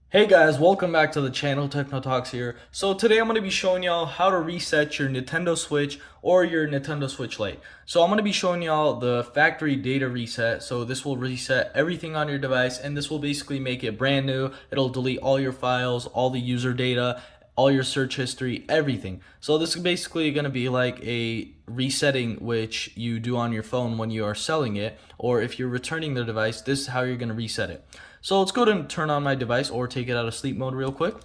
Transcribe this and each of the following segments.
Hey guys, welcome back to the channel. Techno Talks here. So today I'm going to be showing y'all how to reset your Nintendo Switch or your Nintendo Switch Lite. So I'm going to be showing y'all the factory data reset. So this will reset everything on your device, and this will basically make it brand new. It'll delete all your files, all the user data, all your search history, everything. So this is basically going to be like a resetting which you do on your phone when you are selling it, or if you're returning the device, this is how you're going to reset it. So let's go ahead and turn on my device or take it out of sleep mode real quick.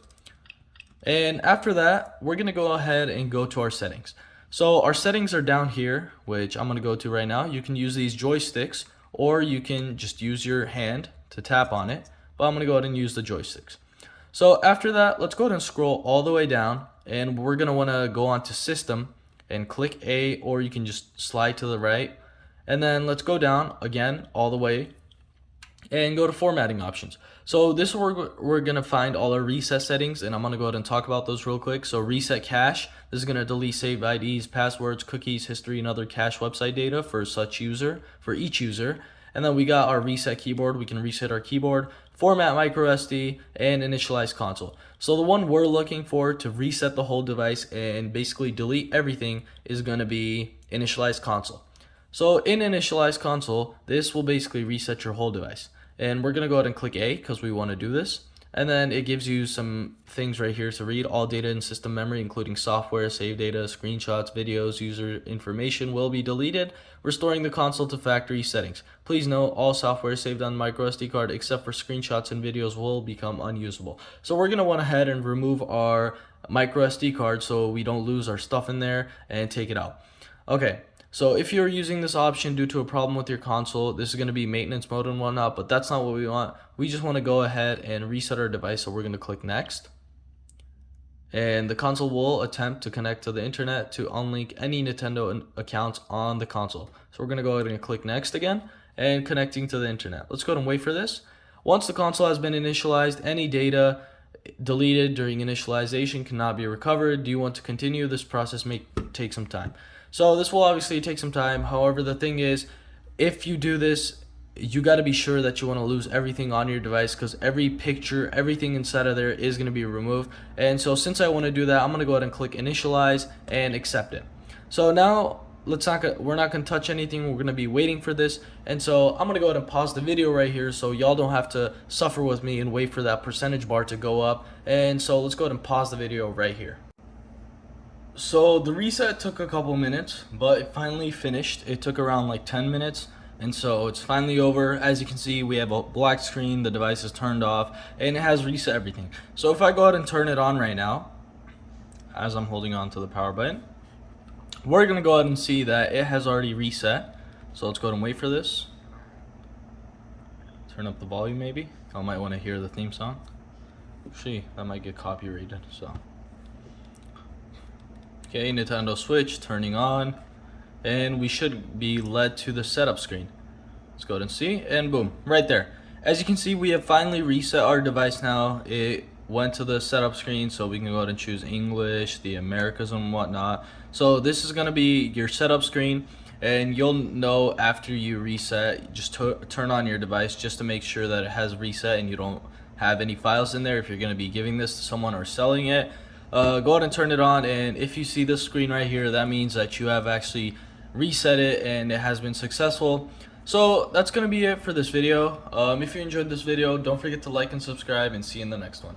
And after that, we're going to go ahead and go to our settings. So our settings are down here, which I'm going to go to right now. You can use these joysticks, or you can just use your hand to tap on it, but I'm going to go ahead and use the joysticks. So after that, let's go ahead and scroll all the way down, and we're going to want to go on to System and click A, or you can just slide to the right. And then let's go down again all the way and go to formatting options. So this is where we're going to find all our reset settings, and I'm going to go ahead and talk about those real quick. So reset cache, this is going to delete saved IDs, passwords, cookies, history, and other cache website data for each user. And then we got our reset keyboard. We can reset our keyboard, format micro SD, and initialize console. So the one we're looking for to reset the whole device and basically delete everything is going to be initialize console. So in initialize console, this will basically reset your whole device. And we're going to go ahead and click A because we want to do this. And then it gives you some things right here to read. All data in system memory, including software, save data, screenshots, videos, user information will be deleted, restoring the console to factory settings. Please note, all software saved on micro SD card except for screenshots and videos will become unusable. So we're going to want to head and remove our micro SD card so we don't lose our stuff in there and take it out. Okay. So if you're using this option due to a problem with your console, this is going to be maintenance mode and whatnot, but that's not what we want. We just want to go ahead and reset our device, so we're going to click next. And the console will attempt to connect to the internet to unlink any Nintendo accounts on the console. So we're going to go ahead and click next again and connecting to the internet. Let's go ahead and wait for this. Once the console has been initialized, any data deleted during initialization cannot be recovered. Do you want to continue? This process may take some time. So this will obviously take some time. However, the thing is, if you do this, you got to be sure that you want to lose everything on your device, because every picture, everything inside of there is going to be removed. And so since I want to do that, I'm going to go ahead and click initialize and accept it. So now we're not going to touch anything. We're going to be waiting for this. And so I'm going to go ahead and pause the video right here so y'all don't have to suffer with me and wait for that percentage bar to go up. And so let's go ahead and pause the video right here. So the reset took a couple minutes, but it finally finished. It took around like 10 minutes, and so it's finally over. As you can see, we have a black screen, the device is turned off, and it has reset everything. So if I go ahead and turn it on right now, as I'm holding on to the power button, we're going to go ahead and see that it has already reset. So let's go ahead and wait for this. Turn up the volume maybe. I might want to hear the theme song. Actually, that might get copyrighted, so... Okay, Nintendo Switch turning on, and we should be led to the setup screen. Let's go ahead and see, and boom, right there. As you can see, we have finally reset our device now. It went to the setup screen, so we can go ahead and choose English, the Americas and whatnot. So this is going to be your setup screen, and you'll know after you reset, just turn on your device just to make sure that it has reset and you don't have any files in there if you're going to be giving this to someone or selling it. Go ahead and turn it on, and if you see this screen right here, that means that you have actually reset it and it has been successful. So that's going to be it for this video. If you enjoyed this video, don't forget to like and subscribe, and see you in the next one.